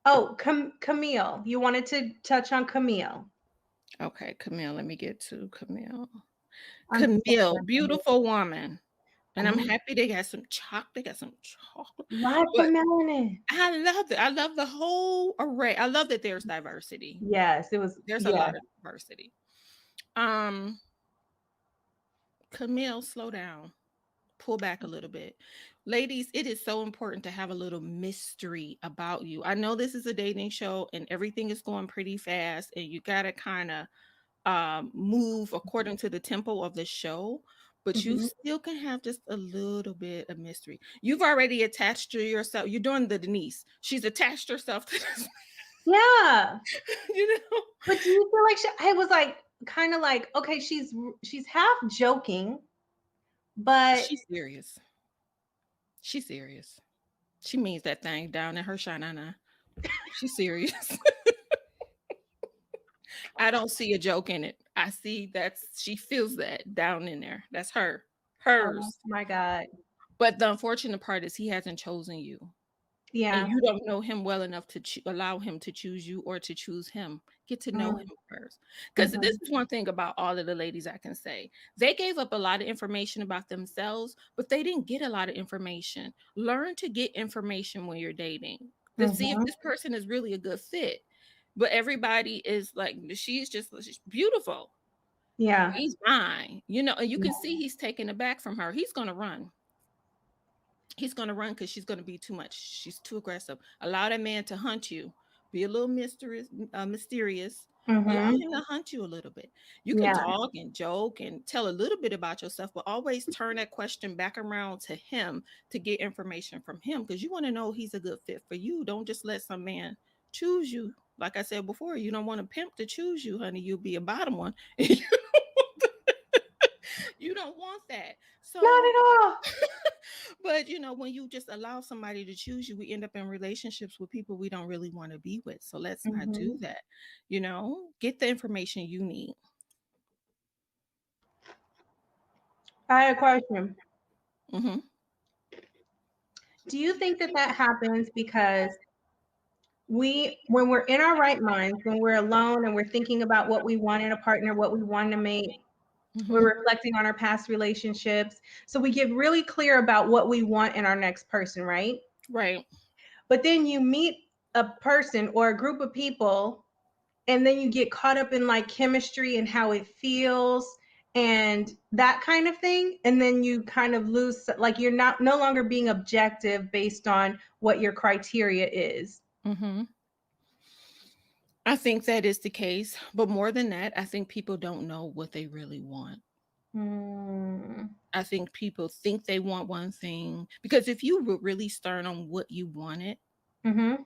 Oh, Camille. You wanted to touch on Camille. Okay, Camille, let me get to Camille. I'm so Camille, glad. beautiful woman. And I'm Oh, happy they got some chocolate. They got some chocolate. lots of But melanin. I love it. I love the whole array. I love that there's diversity. Yes, it was. There's a Yeah. lot of diversity. Um, Camille, slow down. Pull back a little bit. Ladies, it is so important to have a little mystery about you. I know this is a dating show and everything is going pretty fast, and you got to kind of move according to the tempo of the show, but you Mhm. still can have just a little bit of mystery. You've already attached to yourself. You're doing the Denise. She's attached herself to this, Yeah. you know. But do you feel like I was like kind of like, okay, she's half joking, but She's serious. She's serious. She means that thing down in her shanana. She's serious. I don't see a joke in it. I see that's she feels that down in there. That's her. oh Hers. my God. But the unfortunate part is he hasn't chosen you. And Yeah. you don't know him well enough to allow him to choose you or to choose him. Get to know Mm, him first. Because this mhm, is one thing about all of the ladies I can say. They gave up a lot of information about themselves, but they didn't get a lot of information. Learn to get information when you're dating to see if mhm. this person is really a good fit. But everybody is like, she's beautiful. Yeah. He's mine, and you can Yeah. see he's taken aback from her. He's gonna run. He's gonna run because she's gonna be too much. She's too aggressive. Allow that man to hunt you. Be a little mysterious. Allow Mhm. him to hunt you a little bit. You can Yeah. talk and joke and tell a little bit about yourself, but always turn that question back around to him to get information from him because you want to know he's a good fit for you. Don't just let some man choose you. Like I said before, you don't want a pimp to choose you, honey. You'll be a bottom one. You don't want that. Not So at all. but when you just allow somebody to choose you, we end up in relationships with people we don't really want to be with. So let's not do Mhm. that. Get the information you need. I had a question. Hmm. Do you think that that happens because when we're in our right minds, when we're alone and we're thinking about what we want in a partner, what we want to mate, Hmm. we're reflecting on our past relationships. So we get really clear about what we want in our next person, right? Right. But then you meet a person or a group of people, and then you get caught up in like chemistry and how it feels and that kind of thing. And then you kind of lose, like, you're not no longer being objective based on what your criteria is. Hmm. I think that is the case. But more than that, I think people don't know what they really want. Mm. I think people think they want one thing because if you were really stern on what you wanted, Mm-hmm.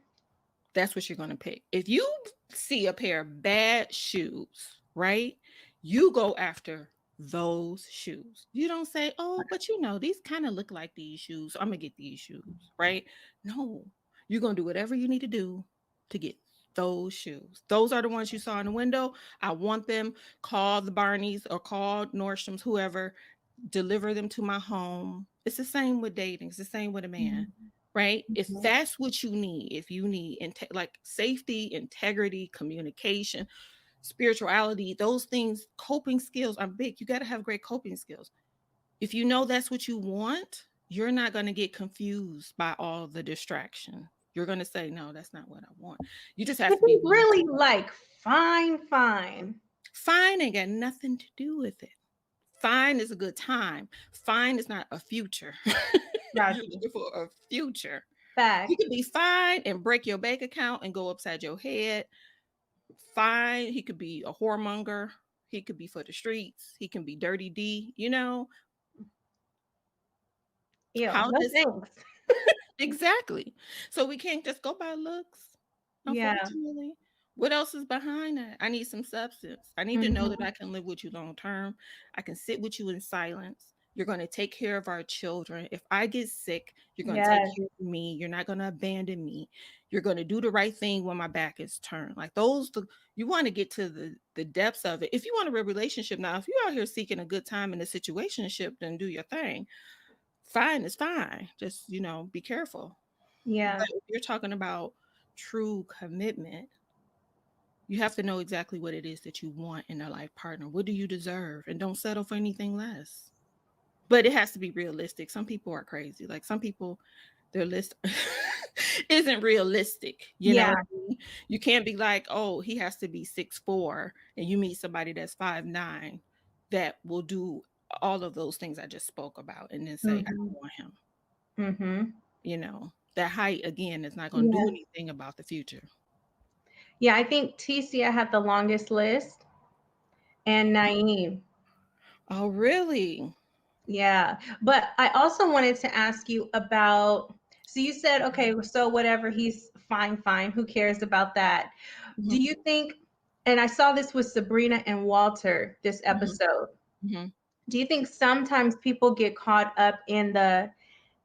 that's what you're going to pick. If you see a pair of bad shoes, right? You go after those shoes. You don't say, "Oh, but these kind of look like these shoes. So I'm going to get these shoes," right? No. You're going to do whatever you need to do to get those shoes. Those are the ones you saw in the window. I want them. Call the Barneys or call Nordstrom's, whoever, deliver them to my home. It's the same with dating. It's the same with a man, right? If that's what you need, if you need like safety, integrity, communication, spirituality, those things, coping skills are big. You got to have great coping skills. If you know that's what you want, you're not going to get confused by all the distraction. You're going to say, no, that's not what I want. You just have If to be he's willing to really like fine, fine. find ain't got nothing to do with it. Fine is a good time. Fine is not a future. You're Gotcha. looking for a future. He Fact. could be fine and break your bank account and go upside your head. Fine. He could be a whoremonger. He could be for the streets. He can be dirty D. Ew. How No does thanks. exactly? So we can't just go by looks, Yeah. unfortunately. What else is behind that? I need some substance. I need to know that Hmm. I can live with you long term. I can sit with you in silence. You're going to take care of our children. If I get sick, you're going to take Yes. care of me. You're not going to abandon me. You're going to do the right thing when my back is turned. Like you want to get to the depths of it. If you want a real relationship now, if you're out here seeking a good time in a situationship, then do your thing. Fine is fine. Just, be careful. Yeah. But if you're talking about true commitment, you have to know exactly what it is that you want in a life partner. What do you deserve? And don't settle for anything less. But it has to be realistic. Some people are crazy. Like some people, their list isn't realistic. You know Yeah. what I mean? You can't be like, oh, he has to be 6'4", and you meet somebody that's 5'9", that will do all of those things I just spoke about, and then say, I Mm-hmm. don't want him. Mm-hmm. That height again is not going to do Yeah. anything about the future. Yeah, I think Ticia had the longest list and Naeem. Oh, really? Yeah. But I also wanted to ask you about, so you said, okay, so whatever, he's fine, fine. Who cares about that? Do Mhm, you think, and I saw this with Sabrina and Walter this mhm, episode. mhm, Do you think sometimes people get caught up in the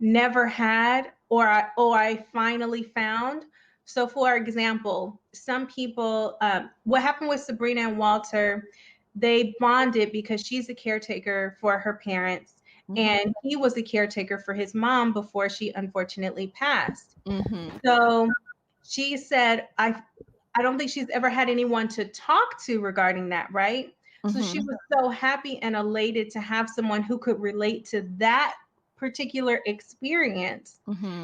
never had or I finally found? So, for example, some people, what happened with Sabrina and Walter, they bonded because she's a caretaker for her parents, mhm, and he was a caretaker for his mom before she unfortunately passed. mhm, So she said, I don't think she's ever had anyone to talk to regarding that, right? So she mhm, was so happy and elated to have someone who could relate to that particular experience.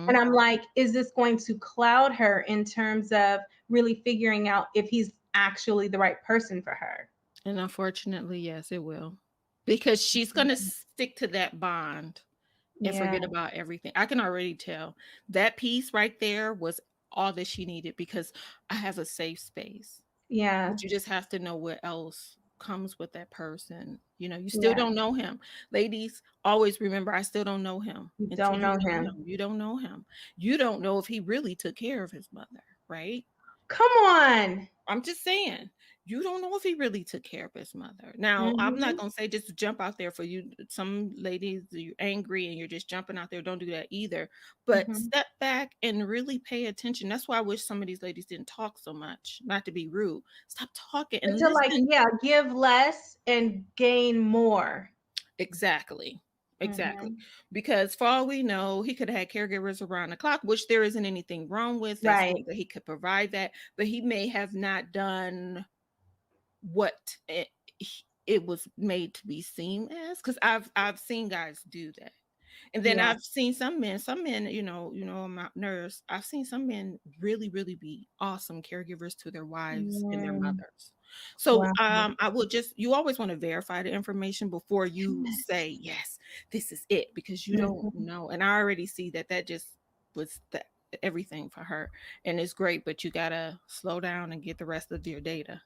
And mhm. I'm like, is this going to cloud her in terms of really figuring out if he's actually the right person for her? And unfortunately, yes, it will. Because she's gonna stick to that bond and Yeah, forget about everything. I can already tell. That piece right there was all that she needed, because I have a safe space. yeah, But you just have to know what else comes with that person. You still yeah. don't know him. Ladies, always remember, I still don't know him You until don't you know know him. him. You don't know him. You don't know if he really took care of his mother, right? Come on. I'm just saying, you don't know if he really took care of his mother. Now, I'm not Hmm. gonna say just jump out there for you. Some ladies, you're angry and you're just jumping out there. Don't do that either. But Hmm. step back and really pay attention. That's why I wish some of these ladies didn't talk so much. Not to be rude. Stop talking But and to like, listen. yeah, give less and gain more. Exactly. Exactly. Hmm. Because for all we know, he could have had caregivers around the clock, which there isn't anything wrong with. That's Right. good that he could provide that, but he may have not done what it was made to be seen as, because I've seen guys do that. And then Yeah. I've seen some men, I'm not nurse. I've seen some men really, really be awesome caregivers to their wives and their Mm, mothers. So wow. I will just you always want to verify the information before you Yes. say yes, this is it, because you don't Mhm. know. And I already see that just was everything for her. And it's great, but you gotta slow down and get the rest of your data.